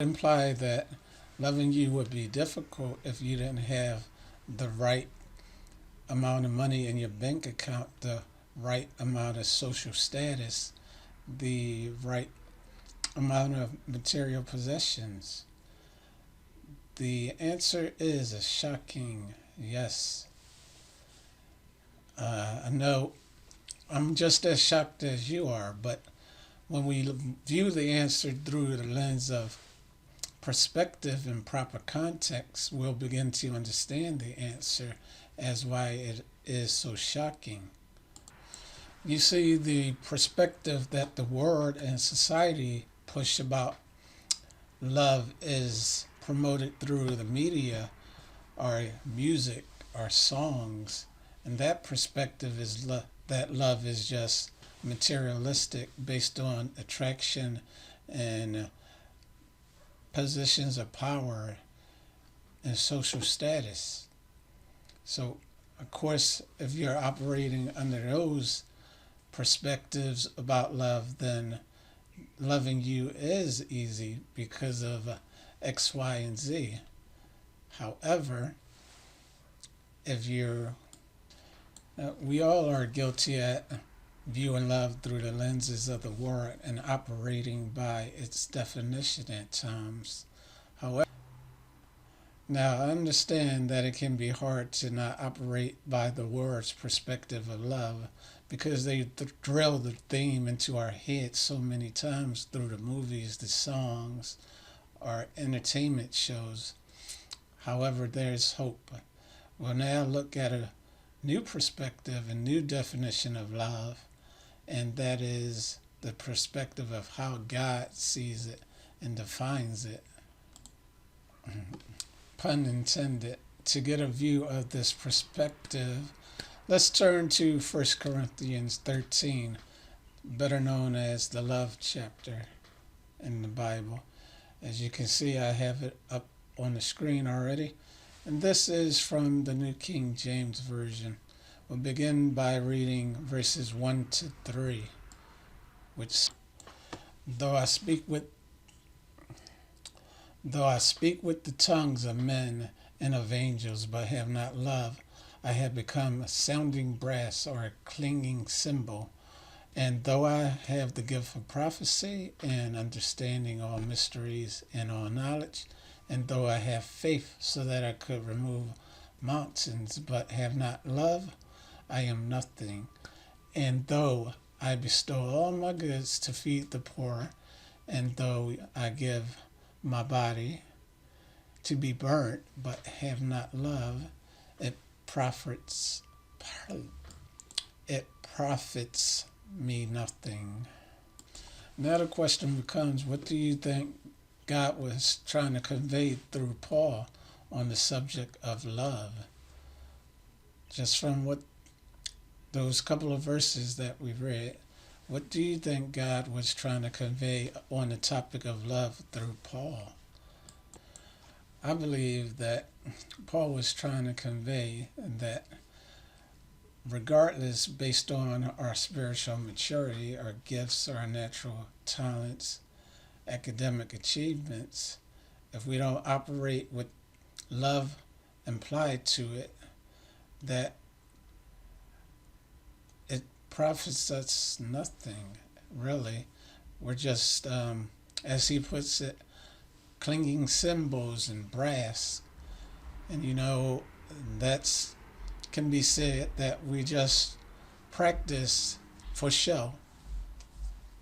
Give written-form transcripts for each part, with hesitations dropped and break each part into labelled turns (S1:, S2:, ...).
S1: Imply that loving you would be difficult if you didn't have the right amount of money in your bank account, the right amount of social status, the right amount of material possessions. The answer is a shocking yes. I know I'm just as shocked as you are, but when we view the answer through the lens of perspective and proper context, we'll begin to understand the answer as why it is so shocking. You see, the perspective that the world and society push about love is promoted through the media or music or songs, and that perspective is that love is just materialistic based on attraction and positions of power and social status. So, of course, if you're operating under those perspectives about love, then loving you is easy because of X, Y, and Z. However, if you're, we all are guilty at viewing love through the lenses of the world and operating by its definition at times. However, now I understand that it can be hard to not operate by the world's perspective of love because they drill the theme into our heads so many times through the movies, the songs, or entertainment shows. However, there's hope. We'll now look at a new perspective, a new definition of love, and that is the perspective of how God sees it and defines it. Pun intended. To get a view of this perspective, let's turn to 1 Corinthians 13, better known as the love chapter in the Bible. As you can see, I have it up on the screen already. And this is from the New King James Version. We'll begin by reading verses 1 to 3, which though I speak with the tongues of men and of angels, but have not love, I have become a sounding brass or a clanging cymbal. And though I have the gift of prophecy and understanding all mysteries and all knowledge, and though I have faith so that I could remove mountains, but have not love, I am nothing. And though I bestow all my goods to feed the poor, and though I give my body to be burnt, but have not love, it profits it profits me nothing. Now the question becomes, what do you think God was trying to convey through Paul on the subject of love? Just from what those couple of verses that we read, what do you think God was trying to convey on the topic of love through Paul? I believe that Paul was trying to convey that regardless, based on our spiritual maturity, our gifts, our natural talents, academic achievements, if we don't operate with love implied to it, that it profits us nothing, really. We're just, as he puts it, clinging cymbals and brass. And that's can be said that we just practice for show.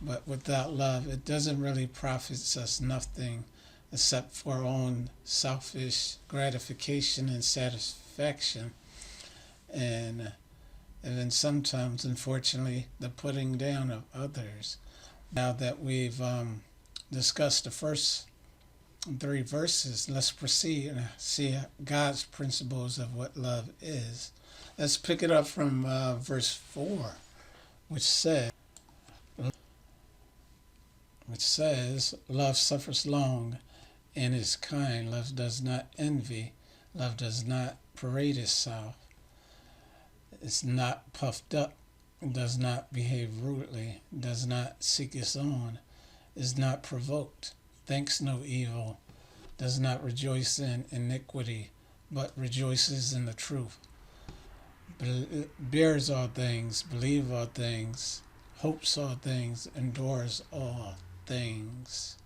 S1: But without love, it doesn't really profit us nothing except for our own selfish gratification and satisfaction. And then sometimes, unfortunately, the putting down of others. Now that we've discussed the first 3 verses, let's proceed and see God's principles of what love is. Let's pick it up from verse 4, which says, love suffers long and is kind. Love does not envy. Love does not parade itself. It's not puffed up. Does not behave rudely. Does not seek its own. Is not provoked. thinks no evil, does not rejoice in iniquity, but rejoices in the truth, bears all things, believes all things, hopes all things, endures all things.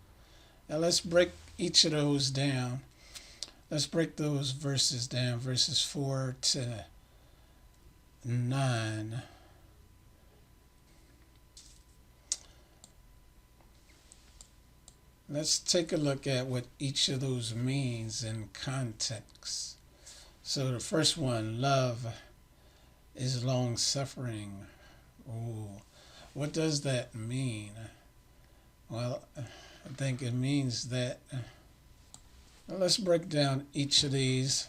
S1: Now let's break each of those down. Let's break those verses down, verses 4 to 9. Let's take a look at what each of those means in context. So the first one, love is long suffering. Ooh, what does that mean? Well, I think it means that. Let's break down each of these.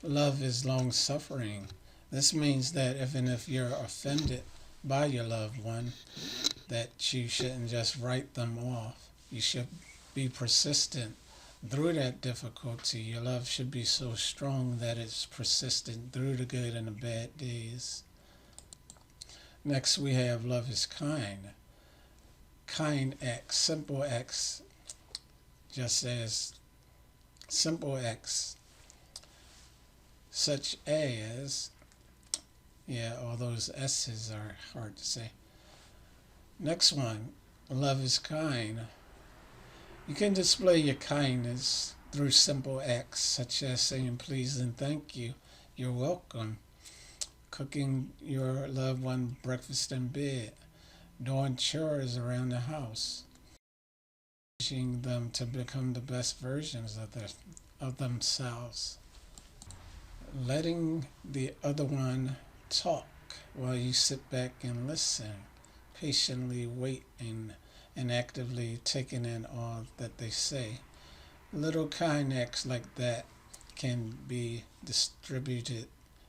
S1: Love is long suffering. This means that even if you're offended by your loved one, that you shouldn't just write them off. You should be persistent through that difficulty. Your love should be so strong that it's persistent through the good and the bad days. Next, we have love is kind. Kind acts, simple acts, just as simple acts, such as, all those S's are hard to say. Next one, love is kind. You can display your kindness through simple acts such as saying please and thank you, you're welcome, cooking your loved one breakfast in bed, doing chores around the house, encouraging them to become the best versions of themselves, letting the other one talk while you sit back and listen, patiently waiting and actively taking in all that they say. Little kind acts like that can be distributed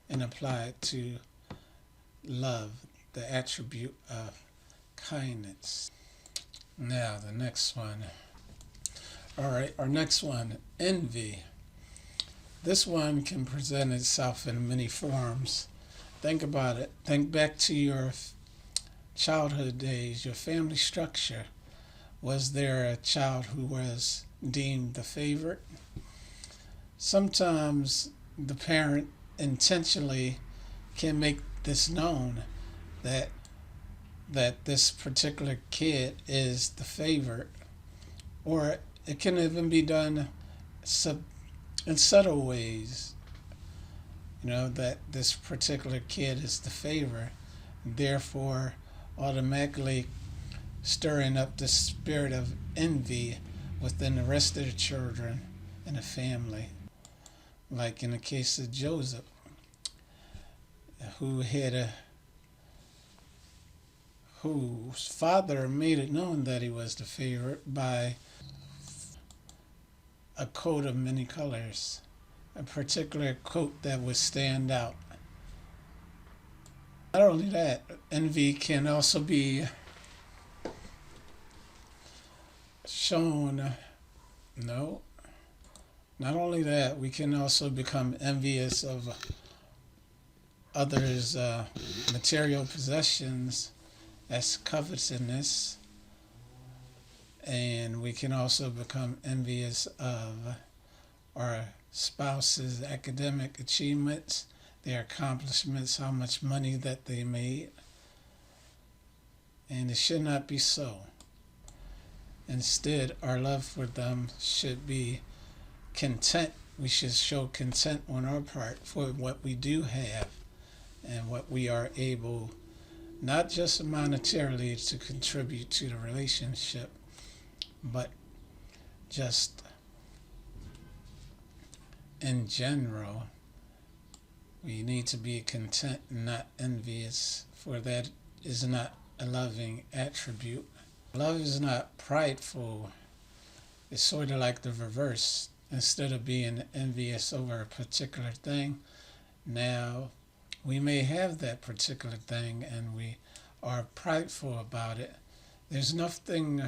S1: and applied to love, the attribute of kindness. Now, the next one. All right, our next one, envy. This one can present itself in many forms. Think about it. Think back to your childhood days, your family structure. Was there a child who was deemed the favorite? Sometimes the parent intentionally can make this known that this particular kid is the favorite, or it can even be done in subtle ways. That this particular kid is the favorite, therefore automatically stirring up the spirit of envy within the rest of the children in the family. Like in the case of Joseph, whose father made it known that he was the favorite by a coat of many colors, a particular coat that would stand out. Not only that, envy can also be shown. No, not only that, we can also become envious of others' material possessions. That's covetousness. And we can also become envious of our spouse's academic achievements, their accomplishments, how much money that they made. And it should not be so. Instead, our love for them should be content. We should show content on our part for what we do have and what we are able, not just monetarily, to contribute to the relationship, but just in general. We need to be content and not envious, for that is not a loving attribute. Love is not prideful. It's sort of like the reverse. Instead of being envious over a particular thing, now we may have that particular thing and we are prideful about it. There's nothing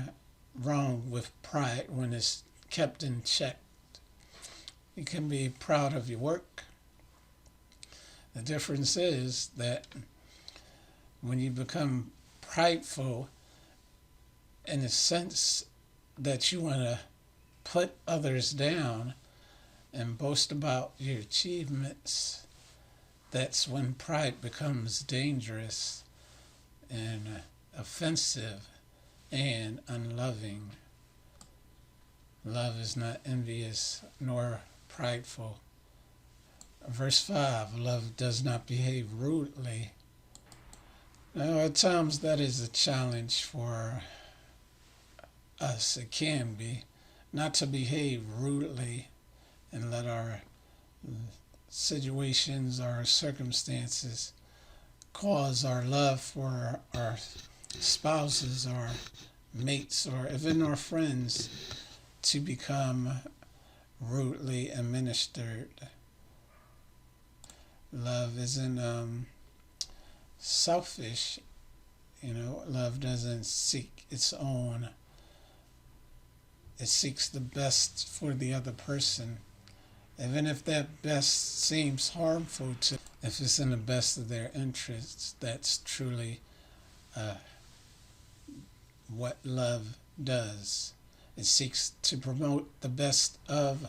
S1: wrong with pride when it's kept in check. You can be proud of your work. The difference is that when you become prideful in the sense that you want to put others down and boast about your achievements, that's when pride becomes dangerous and offensive and unloving. Love is not envious nor prideful. Verse 5, love does not behave rudely. Now, at times that is a challenge for us. It can be. Not to behave rudely and let our situations, our circumstances cause our love for our spouses, our mates, or even our friends to become rudely administered. Love isn't selfish. Love doesn't seek its own. It seeks the best for the other person. Even if that best seems harmful to, if it's in the best of their interests, that's truly what love does. It seeks to promote the best of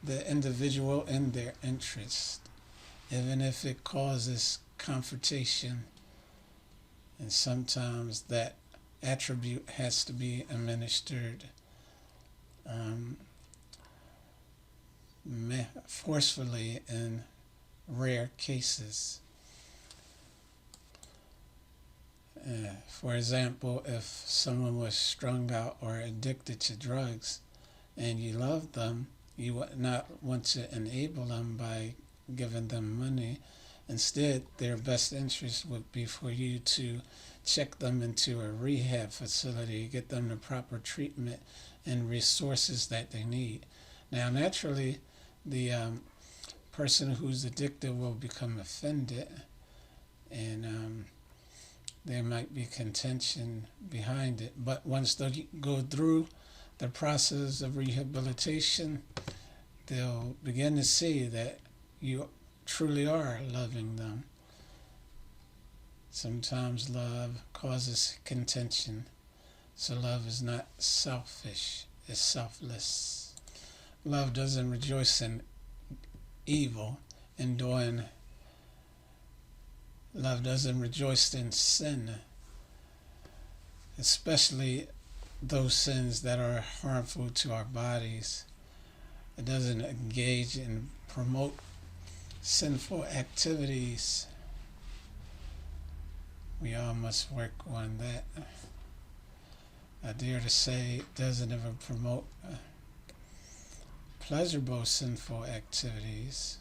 S1: the individual in their interest, even if it causes confrontation. And sometimes that attribute has to be administered forcefully in rare cases. For example, if someone was strung out or addicted to drugs and you loved them, you would not want to enable them by giving them money. Instead, their best interest would be for you to check them into a rehab facility, get them the proper treatment and resources that they need. Now, naturally, the person who's addicted will become offended, and there might be contention behind it. But once they go through the process of rehabilitation, they'll begin to see that you truly are loving them. Sometimes love causes contention. So love is not selfish, it's selfless. Love doesn't rejoice in evil and doing. Love doesn't rejoice in sin, especially those sins that are harmful to our bodies. It doesn't engage and promote sinful activities. We all must work on that. I dare to say it doesn't ever promote pleasurable sinful activities.